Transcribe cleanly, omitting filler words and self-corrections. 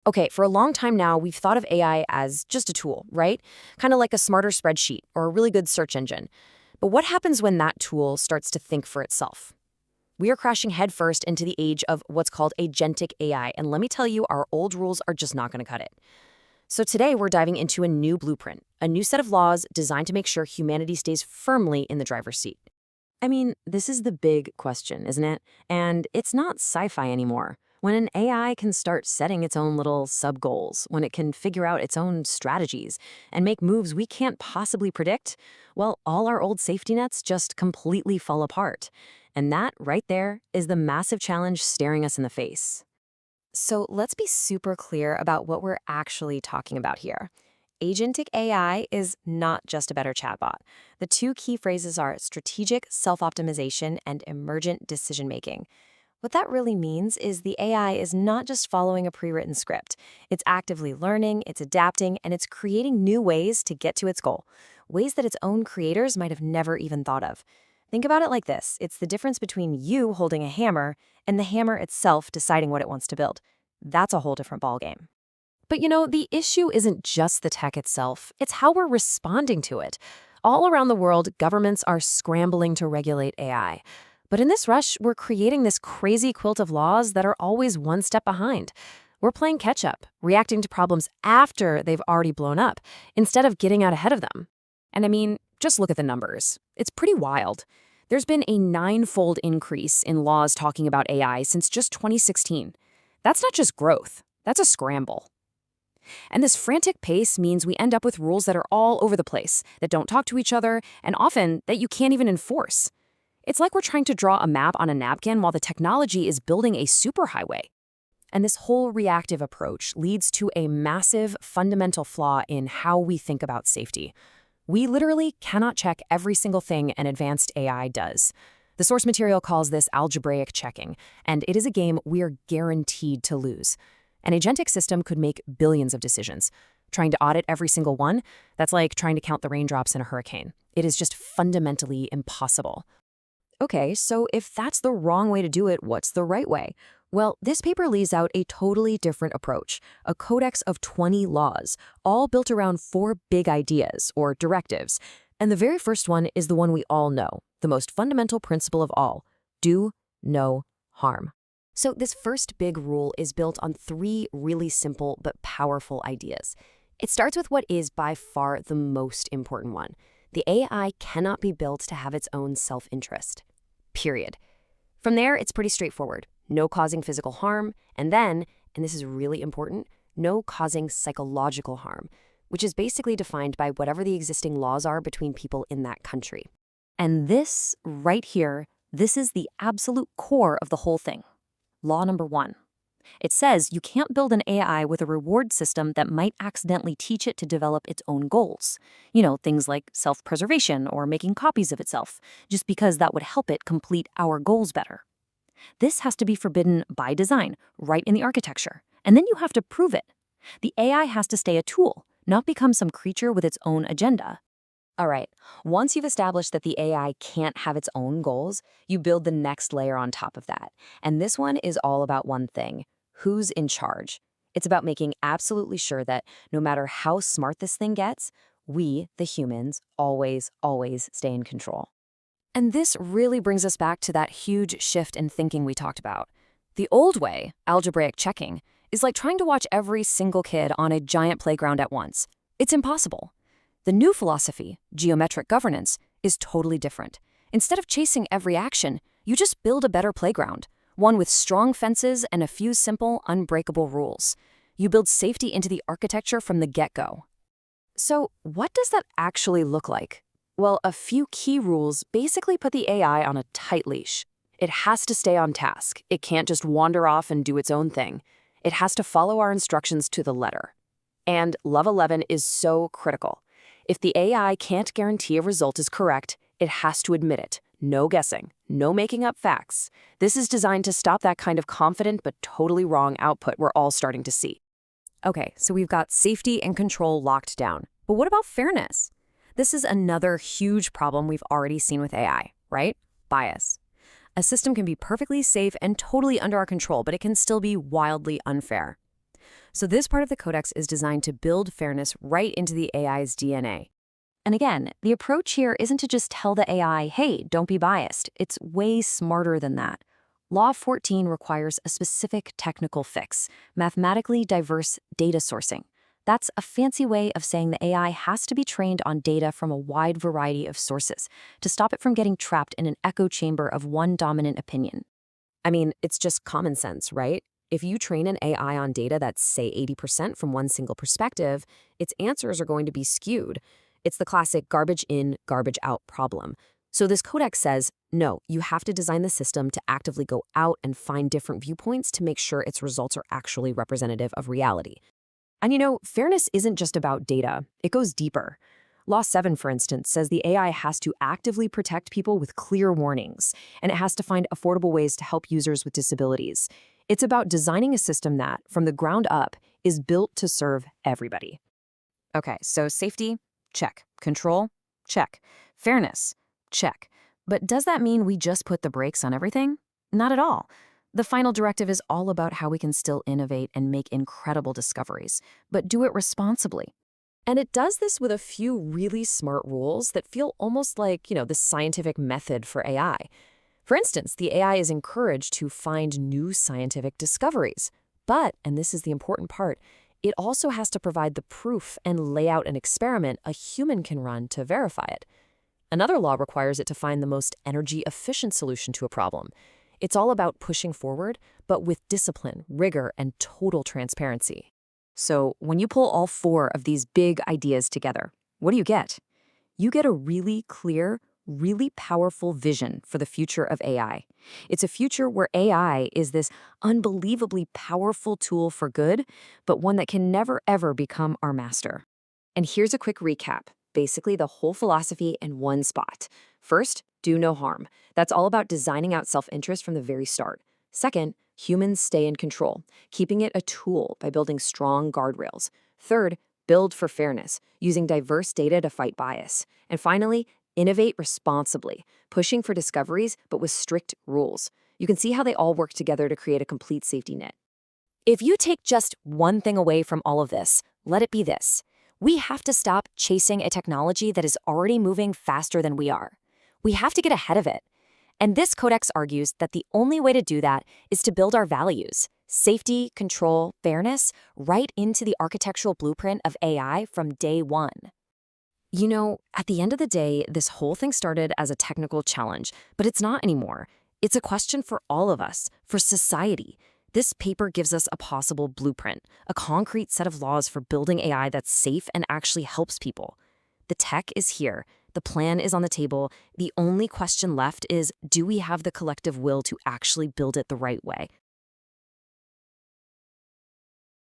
Okay, for a long time now, we've thought of AI as just a tool, right? Kind of like a smarter spreadsheet or a really good search engine. But what happens when that tool starts to think for itself? We are crashing headfirst into the age of what's called agentic AI, and let me tell you, our old rules are just not going to cut it. So today, we're diving into a new blueprint, a new set of laws designed to make sure humanity stays firmly in the driver's seat. I mean, this is the big question, isn't it? And it's not sci-fi anymore. When an AI can start setting its own little sub-goals, when it can figure out its own strategies and make moves we can't possibly predict, well, all our old safety nets just completely fall apart. And that, right there, is the massive challenge staring us in the face. So let's be super clear about what we're actually talking about here. Agentic AI is not just a better chatbot. The two key phrases are strategic self-optimization and emergent decision-making. What that really means is the AI is not just following a pre-written script. It's actively learning, it's adapting, and it's creating new ways to get to its goal, ways that its own creators might have never even thought of. Think about it like this. It's the difference between you holding a hammer and the hammer itself deciding what it wants to build. That's a whole different ballgame. But the issue isn't just the tech itself, it's how we're responding to it. All around the world, governments are scrambling to regulate AI. But in this rush, we're creating this crazy quilt of laws that are always one step behind. We're playing catch-up, reacting to problems after they've already blown up, instead of getting out ahead of them. And I mean, just look at the numbers. It's pretty wild. There's been a 9-fold increase in laws talking about AI since just 2016. That's not just growth, that's a scramble. And this frantic pace means we end up with rules that are all over the place, that don't talk to each other, and often that you can't even enforce. It's like we're trying to draw a map on a napkin while the technology is building a superhighway. And this whole reactive approach leads to a massive fundamental flaw in how we think about safety. We literally cannot check every single thing an advanced AI does. The source material calls this algebraic checking, and it is a game we're guaranteed to lose. An agentic system could make billions of decisions. Trying to audit every single one, that's like trying to count the raindrops in a hurricane. It is just fundamentally impossible. Okay, so if that's the wrong way to do it, what's the right way? Well, this paper lays out a totally different approach, a codex of 20 laws, all built around 4 big ideas, or directives. And the very first one is the one we all know, the most fundamental principle of all: do no harm. So this first big rule is built on 3 really simple but powerful ideas. It starts with what is by far the most important one. The AI cannot be built to have its own self-interest. Period. From there, it's pretty straightforward. No causing physical harm, and then, and this is really important, no causing psychological harm, which is basically defined by whatever the existing laws are between people in that country. And this, right here, this is the absolute core of the whole thing. Law number 1. It says you can't build an AI with a reward system that might accidentally teach it to develop its own goals. Things like self-preservation or making copies of itself, just because that would help it complete our goals better. This has to be forbidden by design, right in the architecture. And then you have to prove it. The AI has to stay a tool, not become some creature with its own agenda. All right, once you've established that the AI can't have its own goals, you build the next layer on top of that. And this one is all about one thing: who's in charge? It's about making absolutely sure that no matter how smart this thing gets, we, the humans, always stay in control. And this really brings us back to that huge shift in thinking we talked about. The old way, algebraic checking, is like trying to watch every single kid on a giant playground at once. It's impossible. The new philosophy, geometric governance, is totally different. Instead of chasing every action, you just build a better playground, one with strong fences and a few simple, unbreakable rules. You build safety into the architecture from the get-go. So what does that actually look like? Well, a few key rules basically put the AI on a tight leash. It has to stay on task. It can't just wander off and do its own thing. It has to follow our instructions to the letter. And Love 11 is so critical. If the AI can't guarantee a result is correct, it has to admit it. No guessing, no making up facts. This is designed to stop that kind of confident but totally wrong output we're all starting to see. Okay, so we've got safety and control locked down. But what about fairness? This is another huge problem we've already seen with AI, right? Bias. A system can be perfectly safe and totally under our control, but it can still be wildly unfair. So this part of the Codex is designed to build fairness right into the AI's DNA. And again, the approach here isn't to just tell the AI, hey, don't be biased. It's way smarter than that. Law 14 requires a specific technical fix, mathematically diverse data sourcing. That's a fancy way of saying the AI has to be trained on data from a wide variety of sources to stop it from getting trapped in an echo chamber of one dominant opinion. I mean, it's just common sense, right? If you train an AI on data that's, say, 80% from one single perspective, its answers are going to be skewed. It's the classic garbage in, garbage out problem. So this codex says, no, you have to design the system to actively go out and find different viewpoints to make sure its results are actually representative of reality. And fairness isn't just about data. It goes deeper. Law 7, for instance, says the AI has to actively protect people with clear warnings, and it has to find affordable ways to help users with disabilities. It's about designing a system that, from the ground up, is built to serve everybody. Okay, so safety, check. Control, check. Fairness, check. But does that mean we just put the brakes on everything? Not at all. The final directive is all about how we can still innovate and make incredible discoveries, but do it responsibly. And it does this with a few really smart rules that feel almost like, the scientific method for AI. For instance, the AI is encouraged to find new scientific discoveries. But, and this is the important part, it also has to provide the proof and lay out an experiment a human can run to verify it. Another law requires it to find the most energy-efficient solution to a problem. It's all about pushing forward, but with discipline, rigor, and total transparency. So when you pull all four of these big ideas together, what do you get? You get a really clear, really powerful vision for the future of AI. It's a future where AI is this unbelievably powerful tool for good, but one that can never, ever become our master. And here's a quick recap. Basically, the whole philosophy in one spot. First, do no harm. That's all about designing out self-interest from the very start. Second, humans stay in control, keeping it a tool by building strong guardrails. Third, build for fairness, using diverse data to fight bias. And finally, innovate responsibly, pushing for discoveries but with strict rules. You can see how they all work together to create a complete safety net. If you take just one thing away from all of this, let it be this. We have to stop chasing a technology that is already moving faster than we are. We have to get ahead of it. And this codex argues that the only way to do that is to build our values, safety, control, fairness, right into the architectural blueprint of AI from day one. At the end of the day, this whole thing started as a technical challenge, but it's not anymore. It's a question for all of us, for society. This paper gives us a possible blueprint, a concrete set of laws for building AI that's safe and actually helps people. The tech is here. The plan is on the table. The only question left is, do we have the collective will to actually build it the right way?